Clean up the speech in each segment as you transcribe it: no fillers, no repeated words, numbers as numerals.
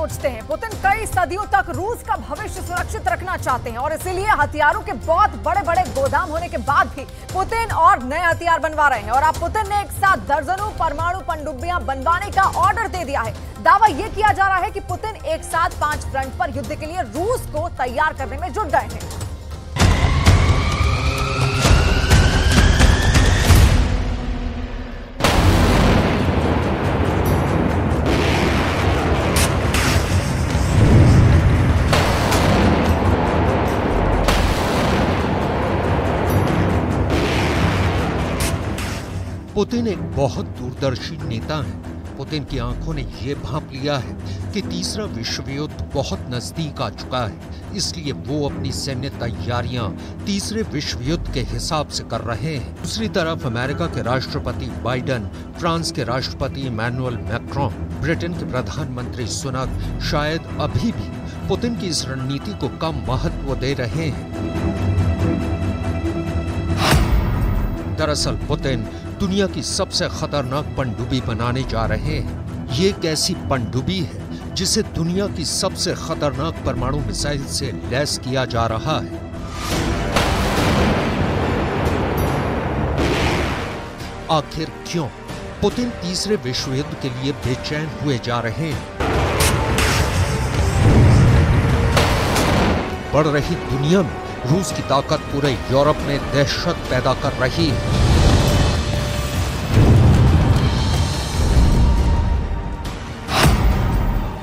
सोचते हैं। पुतिन कई सदियों तक रूस का भविष्य सुरक्षित रखना चाहते हैं और इसीलिए हथियारों के बहुत बड़े बड़े गोदाम होने के बाद भी पुतिन और नए हथियार बनवा रहे हैं। और अब पुतिन ने एक साथ दर्जनों परमाणु पनडुब्बियां बनवाने का ऑर्डर दे दिया है। दावा यह किया जा रहा है कि पुतिन एक साथ 5 फ्रंट पर युद्ध के लिए रूस को तैयार करने में जुट गए हैं। पुतिन एक बहुत दूरदर्शी नेता है। पुतिन की आंखों ने यह भांप लिया है कि तीसरा विश्व युद्ध बहुत नजदीक आ चुका है, इसलिए वो अपनी सैन्य तैयारियां तीसरे विश्व युद्ध के हिसाब से कर रहे हैं। दूसरी तरफ अमेरिका के राष्ट्रपति बाइडेन, फ्रांस के राष्ट्रपति इमैनुअल मैक्रोन, ब्रिटेन के प्रधानमंत्री सुनक शायद अभी भी पुतिन की इस रणनीति को कम महत्व दे रहे हैं। दरअसल पुतिन दुनिया की सबसे खतरनाक पनडुब्बी बनाने जा रहे हैं। ये एक ऐसी पनडुब्बी है जिसे दुनिया की सबसे खतरनाक परमाणु मिसाइल से लैस किया जा रहा है। आखिर क्यों पुतिन तीसरे विश्व युद्ध के लिए बेचैन हुए जा रहे हैं? बढ़ रही दुनिया में रूस की ताकत पूरे यूरोप में दहशत पैदा कर रही है।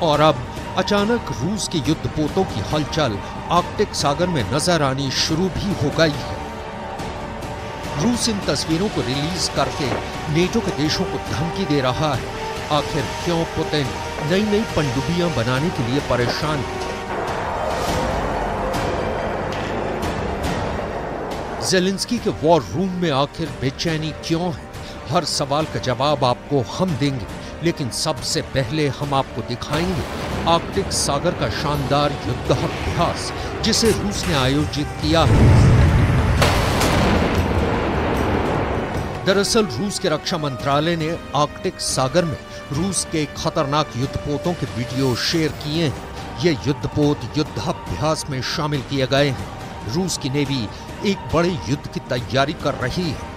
और अब अचानक रूस के युद्धपोतों की हलचल आर्कटिक सागर में नजर आनी शुरू भी हो गई है। रूस इन तस्वीरों को रिलीज करके नेटो के देशों को धमकी दे रहा है। आखिर क्यों पुतिन नई नई पनडुब्बियां बनाने के लिए परेशान है? ज़ेलेंस्की के वॉर रूम में आखिर बेचैनी क्यों है? हर सवाल का जवाब आपको हम देंगे, लेकिन सबसे पहले हम आपको दिखाएंगे आर्कटिक सागर का शानदार युद्धाभ्यास जिसे रूस ने आयोजित किया है। दरअसल रूस के रक्षा मंत्रालय ने आर्कटिक सागर में रूस के खतरनाक युद्धपोतों के वीडियो शेयर किए हैं। ये युद्धपोत युद्धाभ्यास में शामिल किए गए हैं। रूस की नेवी एक बड़े युद्ध की तैयारी कर रही है।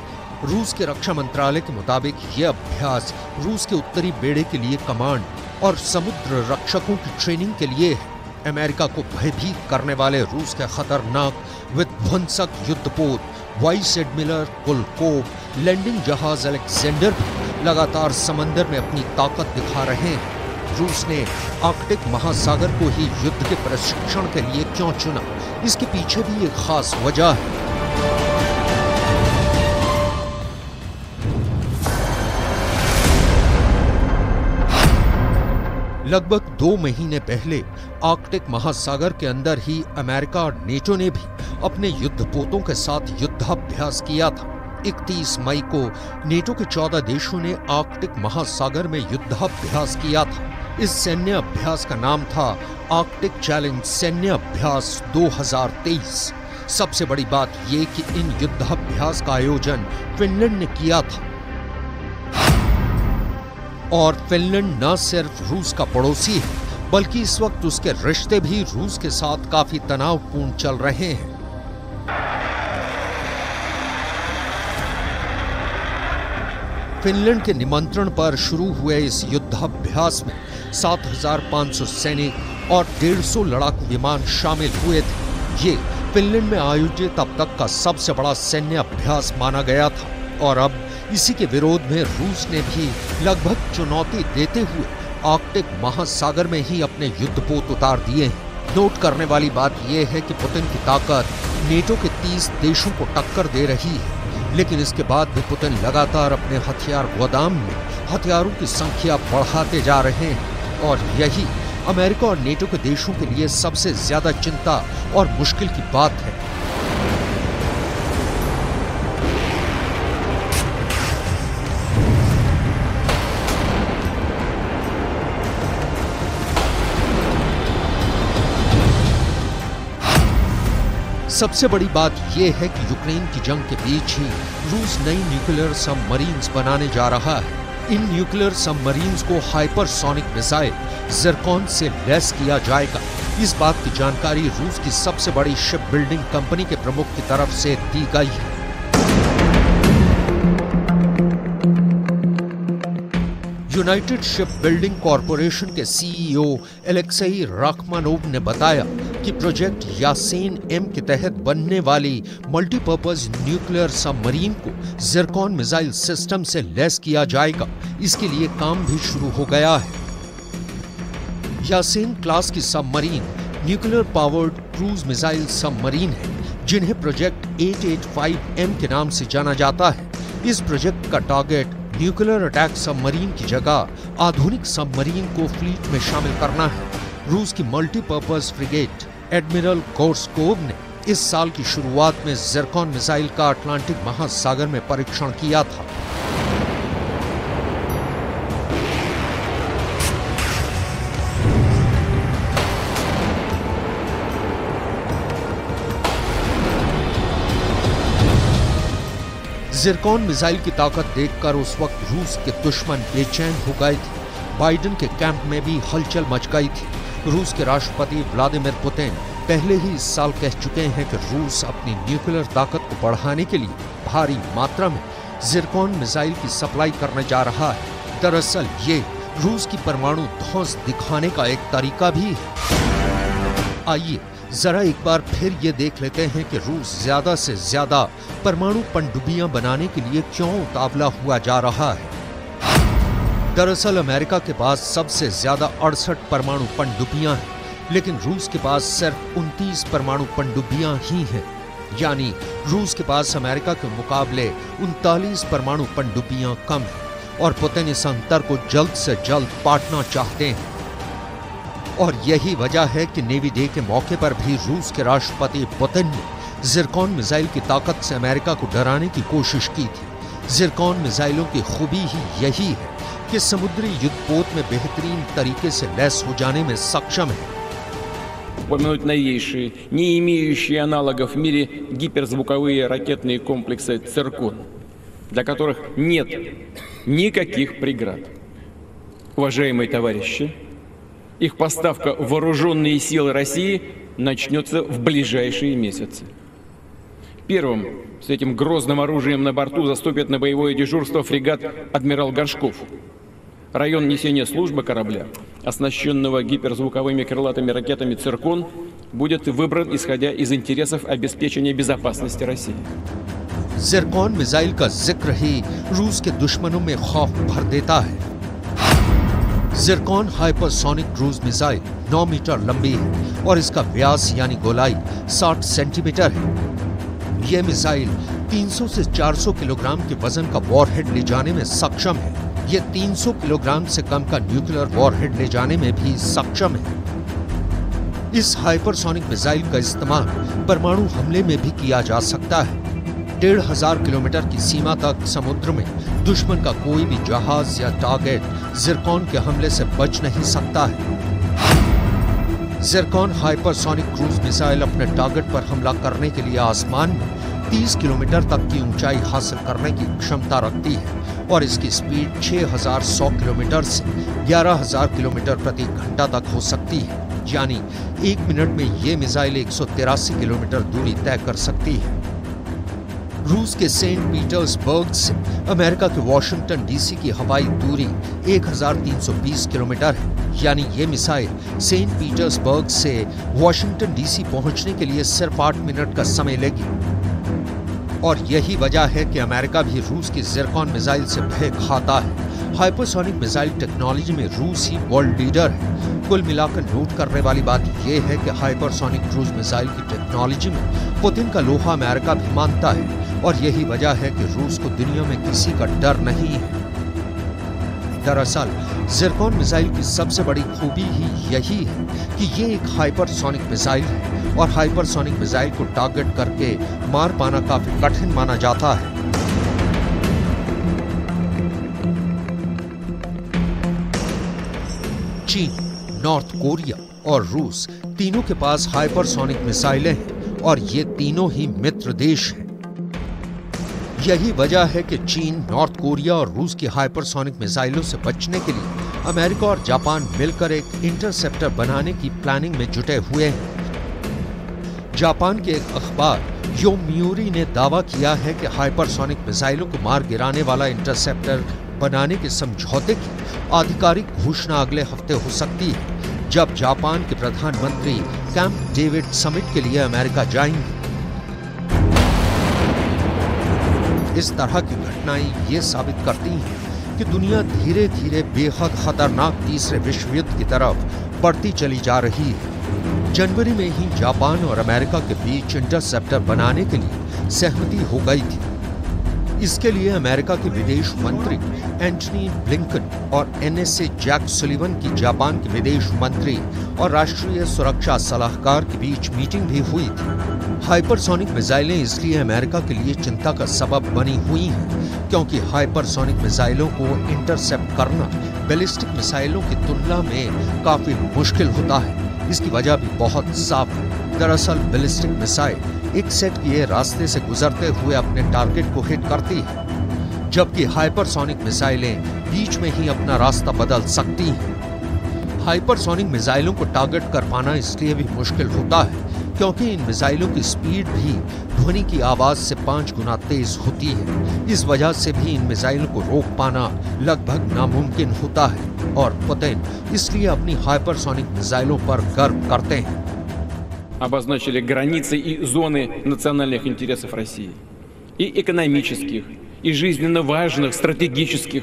रूस के रक्षा मंत्रालय के मुताबिक यह अभ्यास रूस के उत्तरी बेड़े के लिए कमांड और समुद्र रक्षकों की ट्रेनिंग के लिए है। अमेरिका को भयभीत करने वाले रूस के खतरनाक विध्वंसक युद्धपोत वाइस एडमिरल कुलकोव लैंडिंग जहाज अलेक्जेंडर भी लगातार समंदर में अपनी ताकत दिखा रहे हैं। रूस ने आर्कटिक महासागर को ही युद्ध के प्रशिक्षण के लिए क्यों चुना? इसके पीछे भी एक खास वजह है। लगभग 2 महीने पहले आर्कटिक महासागर के अंदर ही अमेरिका और नेटो ने भी अपने युद्धपोतों के साथ युद्धाभ्यास किया था। 31 मई को नेटो के 14 देशों ने आर्कटिक महासागर में युद्धाभ्यास किया था। इस सैन्य अभ्यास का नाम था आर्कटिक चैलेंज सैन्य अभ्यास 2023। सबसे बड़ी बात यह कि इन युद्धाभ्यास का आयोजन फिनलैंड ने किया था। और फिनलैंड न सिर्फ रूस का पड़ोसी है, बल्कि इस वक्त उसके रिश्ते भी रूस के साथ काफी तनावपूर्ण चल रहे हैं। फिनलैंड के निमंत्रण पर शुरू हुए इस युद्धाभ्यास में 7,500 सैनिक और 150 लड़ाकू विमान शामिल हुए थे। ये फिनलैंड में आयोजित अब तक का सबसे बड़ा सैन्य अभ्यास माना गया था। और अब इसी के विरोध में रूस ने भी लगभग चुनौती देते हुए आर्कटिक महासागर में ही अपने युद्धपोत उतार दिए हैं। नोट करने वाली बात यह है कि पुतिन की ताकत नेटो के 30 देशों को टक्कर दे रही है, लेकिन इसके बाद भी पुतिन लगातार अपने हथियार गोदाम में हथियारों की संख्या बढ़ाते जा रहे हैं। और यही अमेरिका और नेटो के देशों के लिए सबसे ज्यादा चिंता और मुश्किल की बात है। सबसे बड़ी बात यह है कि यूक्रेन की जंग के बीच ही रूस नई न्यूक्लियर सबमरीन्स बनाने जा रहा है। इन न्यूक्लियर सबमरीन्स को हाइपरसोनिक मिसाइल ज़िरकॉन से लैस किया जाएगा। इस बात की जानकारी रूस की सबसे बड़ी शिप बिल्डिंग कंपनी के प्रमुख की तरफ से दी गई है। यूनाइटेड शिप बिल्डिंग कॉरपोरेशन के सीईओ एलेक्सेई राखमानोव ने बताया कि प्रोजेक्ट यासीन एम के तहत बनने वाली मल्टीपर्पज न्यूक्लियर सबमरीन को ज़िरकॉन मिसाइल सिस्टम से लैस किया जाएगा। इसके लिए काम भी शुरू हो गया है। यासीन क्लास की submarine nuclear powered cruise missile submarine है, जिन्हें प्रोजेक्ट 885M के नाम से जाना जाता है। इस प्रोजेक्ट का टारगेट न्यूक्लियर अटैक सबमरीन की जगह आधुनिक सबमरीन को फ्लीट में शामिल करना है। रूस की मल्टीपर्पज फ्रिगेट एडमिरल गोर्स्कोव ने इस साल की शुरुआत में ज़िरकॉन मिसाइल का अटलांटिक महासागर में परीक्षण किया था। ज़िरकॉन मिसाइल की ताकत देखकर उस वक्त रूस के दुश्मन बेचैन हो गए थे। बाइडेन के कैंप में भी हलचल मच गई थी। रूस के राष्ट्रपति व्लादिमीर पुतिन पहले ही इस साल कह चुके हैं कि रूस अपनी न्यूक्लियर ताकत को बढ़ाने के लिए भारी मात्रा में ज़िरकॉन मिसाइल की सप्लाई करने जा रहा है। दरअसल ये रूस की परमाणु धौंस दिखाने का एक तरीका भी है। आइए जरा एक बार फिर ये देख लेते हैं कि रूस ज्यादा से ज्यादा परमाणु पनडुब्बियां बनाने के लिए क्यों उतावला हुआ जा रहा है। दरअसल अमेरिका के पास सबसे ज्यादा 68 परमाणु पनडुब्बियां हैं, लेकिन रूस के पास सिर्फ 29 परमाणु पनडुब्बियां ही हैं। यानी रूस के पास अमेरिका के मुकाबले 39 परमाणु पनडुब्बियां कम हैं और पुतिन इस अंतर को जल्द से जल्द पाटना चाहते हैं। और यही वजह है कि नेवी डे के मौके पर भी रूस के राष्ट्रपति पुतिन ने ज़िरकॉन मिसाइल की ताकत से अमेरिका को डराने की कोशिश की थी। ज़िरकॉन मिसाइलों की खूबी ही यही है कि समुद्री युद्धपोत में बेहतरीन तरीके से लैस हो जाने में सक्षम है। Упомянуть новейшие, не имеющие аналогов в мире гиперзвуковые ракетные комплексы «Циркон», для которых нет никаких преград. Уважаемые товарищи, их поставка в вооруженные силы России начнется в ближайшие месяцы. Первым с этим грозным оружием на борту заступит на боевое дежурство фрегат «Адмирал Горшков». Район несения службы корабля, оснащенного гиперзвуковыми крылатыми ракетами «Циркон», будет выбран исходя из интересов обеспечения безопасности России. ज़िरकॉन मिसाइल का जिक्र ही रूस के दुश्मनों में खौफ भर देता है। Zircon hypersonic cruise missile 9 metre लंबी है और इसका व्यास यानी गोलाई 60 सेंटीमीटर है। यह मिसाइल 300 से 400 किलोग्राम के वजन का वॉरहेड ले जाने में सक्षम है। यह 300 किलोग्राम से कम का न्यूक्लियर वॉरहेड ले जाने में भी सक्षम है। इस हाइपरसोनिक मिसाइल का इस्तेमाल परमाणु हमले में भी किया जा सकता है। 1500 किलोमीटर की सीमा तक समुद्र में दुश्मन का कोई भी जहाज या टारगेट ज़िरकॉन के हमले से बच नहीं सकता है। ज़िरकॉन हाइपरसोनिक क्रूज मिसाइल अपने टारगेट पर हमला करने के लिए आसमान में 30 किलोमीटर तक की ऊंचाई हासिल करने की क्षमता रखती है और इसकी स्पीड 6100 किलोमीटर से 11000 किलोमीटर प्रति घंटा तक हो सकती है। यानी 1 मिनट में ये मिसाइल 183 किलोमीटर दूरी तय कर सकती है। रूस के सेंट पीटर्सबर्ग से अमेरिका के वॉशिंगटन डीसी की हवाई दूरी 1320 किलोमीटर है। यानी ये मिसाइल सेंट पीटर्सबर्ग से वॉशिंगटन डीसी पहुंचने के लिए सिर्फ 8 मिनट का समय लेगी। और यही वजह है कि अमेरिका भी रूस की ज़िरकॉन मिसाइल से भय खाता है। हाइपरसोनिक मिसाइल टेक्नोलॉजी में रूस ही वर्ल्ड लीडर है। कुल मिलाकर नोट करने वाली बात यह है कि हाइपरसोनिक क्रूज मिसाइल की टेक्नोलॉजी में पुतिन का लोहा अमेरिका भी मानता है और यही वजह है कि रूस को दुनिया में किसी का डर नहीं है। दरअसल ज़िरकॉन मिसाइल की सबसे बड़ी खूबी ही यही है कि ये एक हाइपरसोनिक मिसाइल है और हाइपरसोनिक मिसाइल को टारगेट करके मार पाना काफी कठिन माना जाता है। चीन, नॉर्थ कोरिया और रूस तीनों के पास हाइपरसोनिक मिसाइलें हैं और ये तीनों ही मित्र देश हैं। यही वजह है कि चीन, नॉर्थ कोरिया और रूस की हाइपरसोनिक मिसाइलों से बचने के लिए अमेरिका और जापान मिलकर एक इंटरसेप्टर बनाने की प्लानिंग में जुटे हुए हैं। जापान के एक अखबार योमियूरी ने दावा किया है कि हाइपरसोनिक मिसाइलों को मार गिराने वाला इंटरसेप्टर बनाने के समझौते की आधिकारिक घोषणा अगले हफ्ते हो सकती है, जब जापान के प्रधानमंत्री कैंप डेविड समिट के लिए अमेरिका जाएंगे। इस तरह की घटनाएं ये साबित करती हैं कि दुनिया धीरे धीरे बेहद खतरनाक तीसरे विश्व युद्ध की तरफ बढ़ती चली जा रही है। जनवरी में ही जापान और अमेरिका के बीच इंटरसेप्टर बनाने के लिए सहमति हो गई थी। इसके लिए अमेरिका के विदेश मंत्री एंटनी ब्लिंकन और एनएसए जैक सुलिवन की जापान के विदेश मंत्री और राष्ट्रीय सुरक्षा सलाहकार के बीच मीटिंग भी हुई थी। हाइपरसोनिक मिसाइलें इसलिए अमेरिका के लिए चिंता का सबब बनी हुई हैं, क्योंकि हाइपरसोनिक मिसाइलों को इंटरसेप्ट करना बैलिस्टिक मिसाइलों की तुलना में काफी मुश्किल होता है। इसकी वजह भी बहुत साफ है। दरअसल बैलिस्टिक मिसाइल एक सेट किए रास्ते से गुजरते हुए अपने टारगेट को हिट करती है, जबकि हाइपरसोनिक मिसाइलें बीच में ही अपना रास्ता बदल सकती हैं। हाइपरसोनिक मिसाइलों को टारगेट कर पाना इसलिए भी मुश्किल होता है क्योंकि इन मिसाइलों की स्पीड भी ध्वनि की आवाज से 5 गुना तेज होती है। इस वजह से भी इन मिसाइलों को रोक पाना लगभग नामुमकिन होता है और पुतिन इसलिए अपनी हाइपरसोनिक मिसाइलों पर गर्व करते हैं। Обозначили границы и зоны национальных интересов России. И экономических, и жизненно важных, стратегических.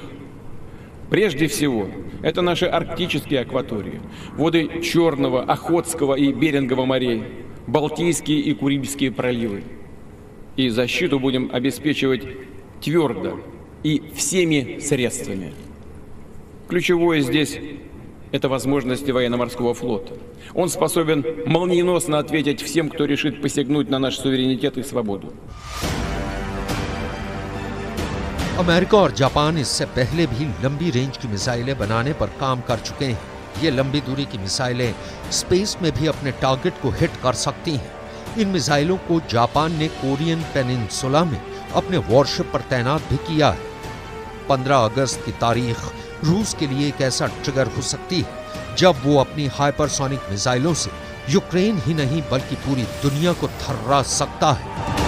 Прежде всего, это наши арктические акватории, воды Черного, Охотского и Берингового морей, Балтийские и Курильские проливы. И защиту будем обеспечивать твердо и всеми средствами. Ключевое здесь – это возможности военно-морского флота. Он способен молниеносно ответить всем, кто решит посягнуть на наш суверенитет и свободу. अमेरिका और जापान इससे पहले भी लंबी रेंज की मिसाइलें बनाने पर काम कर चुके हैं। ये लंबी दूरी की मिसाइलें स्पेस में भी अपने टारगेट को हिट कर सकती हैं। इन मिसाइलों को जापान ने कोरियन पेनिनसुला में अपने वॉरशिप पर तैनात भी किया है। 15 अगस्त की तारीख रूस के लिए एक ऐसा ट्रिगर हो सकती है जब वो अपनी हाइपरसोनिक मिसाइलों से यूक्रेन ही नहीं बल्कि पूरी दुनिया को थर्रा सकता है।